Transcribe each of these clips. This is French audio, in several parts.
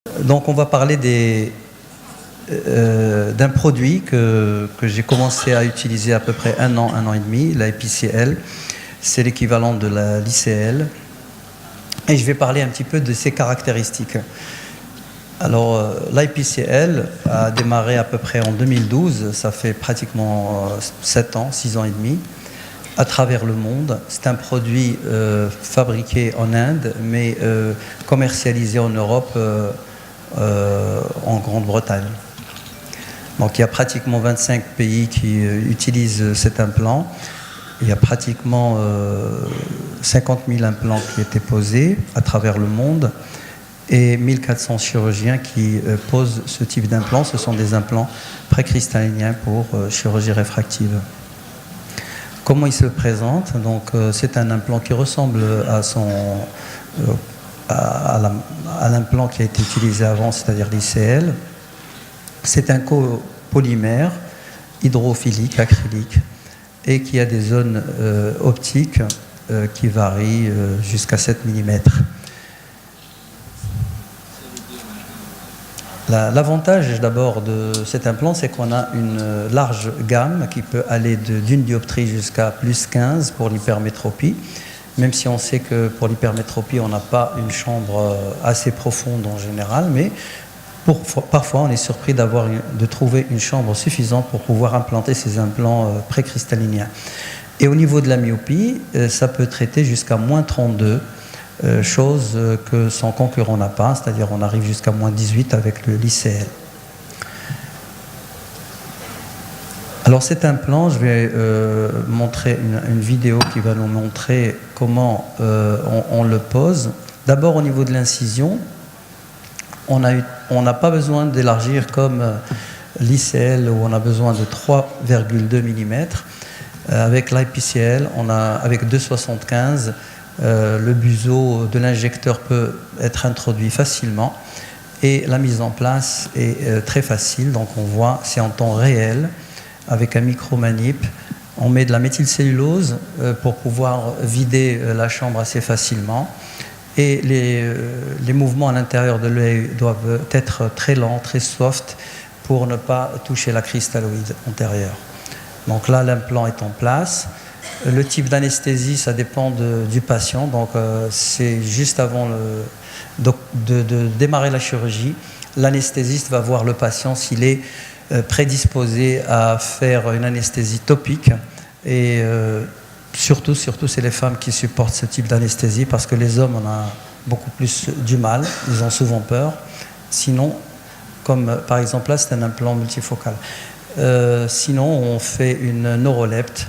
Donc on va parler d'un produit que j'ai commencé à utiliser à peu près un an et demi, la IPCL. C'est l'équivalent de la l'ICL. Et je vais parler un petit peu de ses caractéristiques. Alors, l'IPCL a démarré à peu près en 2012, ça fait pratiquement 7 ans, 6 ans et demi, à travers le monde. C'est un produit fabriqué en Inde, mais commercialisé en Europe, en Grande-Bretagne. Donc il y a pratiquement 25 pays qui utilisent cet implant. Il y a pratiquement 50 000 implants qui étaient posés à travers le monde et 1400 chirurgiens qui posent ce type d'implant. Ce sont des implants précristalliniens pour chirurgie réfractive. Comment il se présente? Donc c'est un implant qui ressemble à l'implant qui a été utilisé avant, c'est-à-dire l'ICL. C'est un copolymère hydrophilique, acrylique, et qui a des zones optiques qui varient jusqu'à 7 mm. L'avantage d'abord de cet implant, c'est qu'on a une large gamme qui peut aller d'une dioptrie jusqu'à plus 15 pour l'hypermétropie, même si on sait que pour l'hypermétropie, on n'a pas une chambre assez profonde en général, mais parfois on est surpris de trouver une chambre suffisante pour pouvoir implanter ces implants précristalliniens. Et au niveau de la myopie, ça peut traiter jusqu'à moins 32, chose que son concurrent n'a pas, c'est-à-dire on arrive jusqu'à moins 18 avec l'ICL. Alors cet implant, je vais montrer une vidéo qui va nous montrer comment on le pose. D'abord au niveau de l'incision, on n'a pas besoin d'élargir comme l'ICL où on a besoin de 3,2 mm. Avec l'IPCL, avec 2,75, le buseau de l'injecteur peut être introduit facilement et la mise en place est très facile. Donc on voit, c'est en temps réel avec un micro-manip. On met de la méthylcellulose pour pouvoir vider la chambre assez facilement. Et les mouvements à l'intérieur de l'œil doivent être très lents, très soft pour ne pas toucher la cristalloïde antérieure. Donc là, l'implant est en place. Le type d'anesthésie, ça dépend du patient. Donc c'est juste avant de démarrer la chirurgie. L'anesthésiste va voir le patient s'il est prédisposé à faire une anesthésie topique. Et surtout, c'est les femmes qui supportent ce type d'anesthésie parce que les hommes, on a beaucoup plus du mal. Ils ont souvent peur. Sinon, comme par exemple là, c'est un implant multifocal. Sinon, on fait une neurolepte.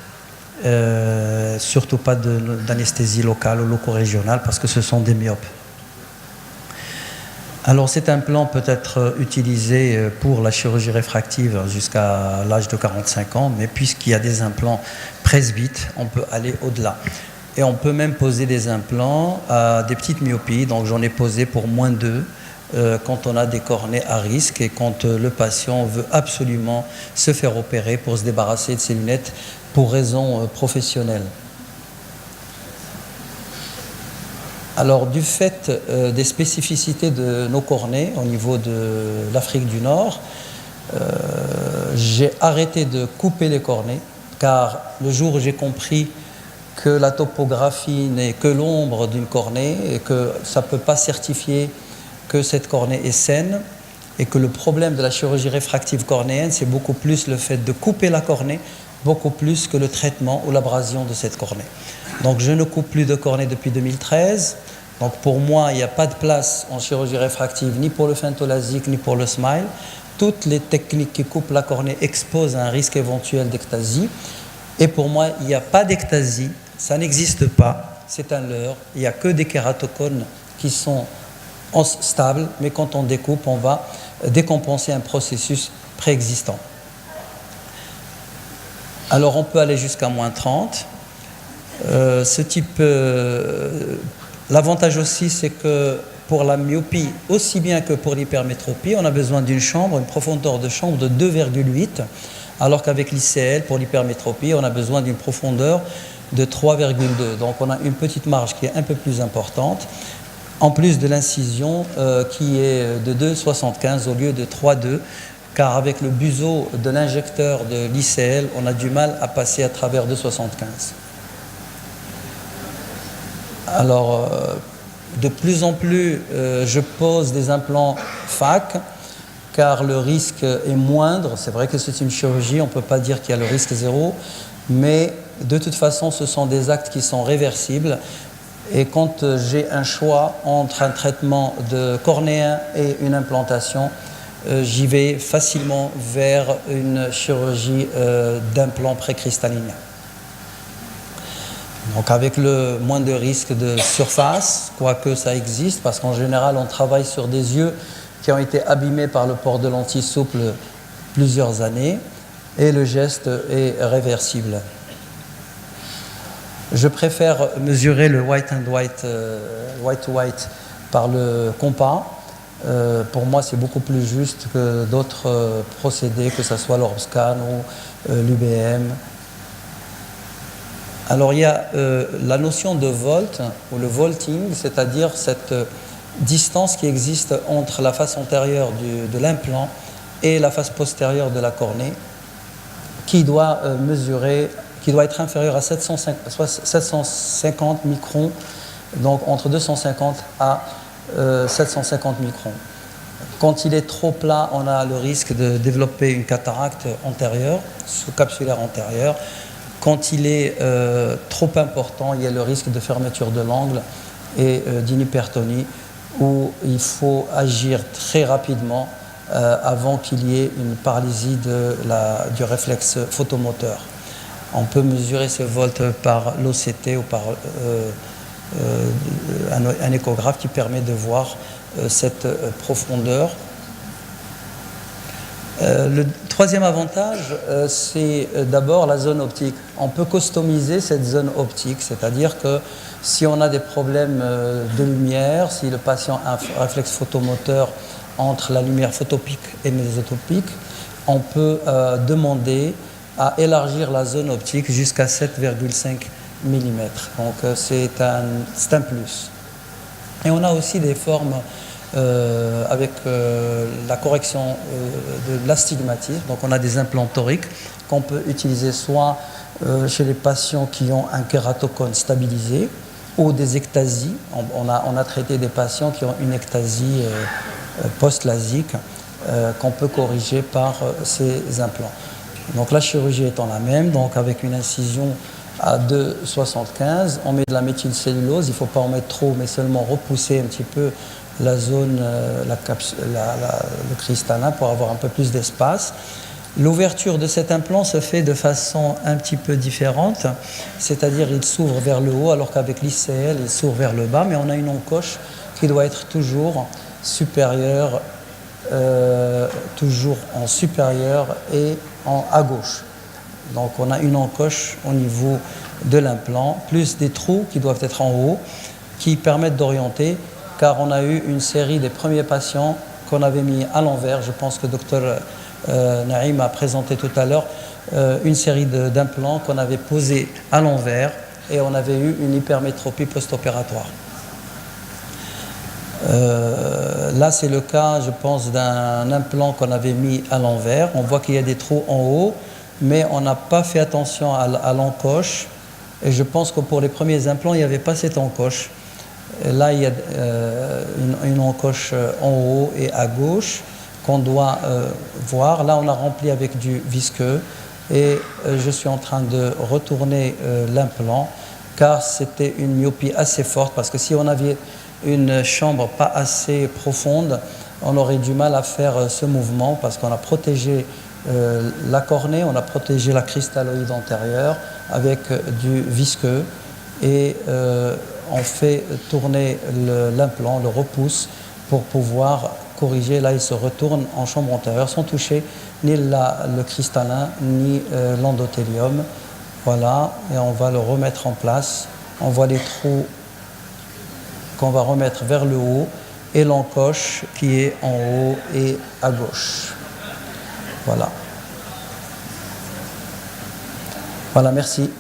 Surtout pas d'anesthésie locale ou loco-régionale parce que ce sont des myopes. Alors cet implant peut être utilisé pour la chirurgie réfractive jusqu'à l'âge de 45 ans, mais puisqu'il y a des implants presbytes, on peut aller au-delà. Et on peut même poser des implants à des petites myopies, donc j'en ai posé pour moins 2 quand on a des cornées à risque et quand le patient veut absolument se faire opérer pour se débarrasser de ses lunettes pour raisons professionnelles. Alors, du fait des spécificités de nos cornées au niveau de l'Afrique du Nord, j'ai arrêté de couper les cornées, car le jour où j'ai compris que la topographie n'est que l'ombre d'une cornée et que ça ne peut pas certifier que cette cornée est saine, et que le problème de la chirurgie réfractive cornéenne, c'est beaucoup plus le fait de couper la cornée, beaucoup plus que le traitement ou l'abrasion de cette cornée. Donc je ne coupe plus de cornée depuis 2013. Donc pour moi, il n'y a pas de place en chirurgie réfractive ni pour le fentolasique ni pour le smile. Toutes les techniques qui coupent la cornée exposent à un risque éventuel d'ectasie. Et pour moi, il n'y a pas d'ectasie, ça n'existe pas, c'est un leurre. Il n'y a que des kératocones qui sont stables, mais quand on découpe, on va décompenser un processus préexistant. Alors on peut aller jusqu'à moins 30. L'avantage aussi, c'est que pour la myopie, aussi bien que pour l'hypermétropie, on a besoin d'une chambre, une profondeur de chambre de 2,8, alors qu'avec l'ICL, pour l'hypermétropie, on a besoin d'une profondeur de 3,2. Donc on a une petite marge qui est un peu plus importante. En plus de l'incision qui est de 2,75 au lieu de 3,2, car avec le buseau de l'injecteur de l'ICL, on a du mal à passer à travers 2,75. Alors, de plus en plus, je pose des implants FAC, car le risque est moindre. C'est vrai que c'est une chirurgie, on ne peut pas dire qu'il y a le risque zéro, mais de toute façon, ce sont des actes qui sont réversibles. Et quand j'ai un choix entre un traitement de cornéen et une implantation, j'y vais facilement vers une chirurgie d'implant précristallinien. Donc avec le moins de risque de surface, quoique ça existe, parce qu'en général on travaille sur des yeux qui ont été abîmés par le port de lentilles souples plusieurs années, et le geste est réversible. Je préfère mesurer le white and white, white to white par le compas. Pour moi, c'est beaucoup plus juste que d'autres procédés, que ce soit l'Orbscan ou l'UBM. Alors, il y a la notion de volt, ou le volting, c'est-à-dire cette distance qui existe entre la face antérieure de l'implant et la face postérieure de la cornée, qui doit être inférieur à 750 microns, donc entre 250 à 750 microns. Quand il est trop plat, on a le risque de développer une cataracte antérieure, sous-capsulaire antérieure. Quand il est trop important, il y a le risque de fermeture de l'angle et d'une hypertonie, où il faut agir très rapidement avant qu'il y ait une paralysie du réflexe photomoteur. On peut mesurer ce volt par l'OCT ou par un échographe qui permet de voir cette profondeur. Le troisième avantage, c'est d'abord la zone optique. On peut customiser cette zone optique, c'est-à-dire que si on a des problèmes de lumière, si le patient a un réflexe photomoteur entre la lumière photopique et mésotopique, on peut demander à élargir la zone optique jusqu'à 7,5 mm. Donc c'est un plus. Et on a aussi des formes avec la correction de l'astigmatisme. Donc on a des implants toriques qu'on peut utiliser soit chez les patients qui ont un kératocone stabilisé ou des ectasies. On a traité des patients qui ont une ectasie post-lasique qu'on peut corriger par ces implants. Donc la chirurgie étant la même, donc avec une incision à 2,75, on met de la méthylcellulose, il ne faut pas en mettre trop, mais seulement repousser un petit peu la zone, le cristallin pour avoir un peu plus d'espace. L'ouverture de cet implant se fait de façon un petit peu différente, c'est-à-dire il s'ouvre vers le haut alors qu'avec l'ICL il s'ouvre vers le bas, mais on a une encoche qui doit être toujours supérieure, toujours en supérieur et à gauche. Donc on a une encoche au niveau de l'implant, plus des trous qui doivent être en haut, qui permettent d'orienter, car on a eu une série des premiers patients qu'on avait mis à l'envers. Je pense que le docteur Naïm a présenté tout à l'heure une série d'implants qu'on avait posés à l'envers et on avait eu une hypermétropie post-opératoire. Là, c'est le cas, je pense, d'un implant qu'on avait mis à l'envers. On voit qu'il y a des trous en haut, mais on n'a pas fait attention à l'encoche. Et je pense que pour les premiers implants, il n'y avait pas cette encoche. Et là, il y a une encoche en haut et à gauche qu'on doit voir. Là, on a rempli avec du visqueux et je suis en train de retourner l'implant car c'était une myopie assez forte parce que si on avait une chambre pas assez profonde, on aurait du mal à faire ce mouvement parce qu'on a protégé la cornée, on a protégé la cristalloïde antérieure avec du visqueux et on fait tourner l'implant, le repousse pour pouvoir corriger. Là, il se retourne en chambre antérieure sans toucher ni le cristallin ni l'endothélium. Voilà, et on va le remettre en place. On voit les trous qu'on va remettre vers le haut et l'encoche qui est en haut et à gauche. Voilà. Voilà, merci.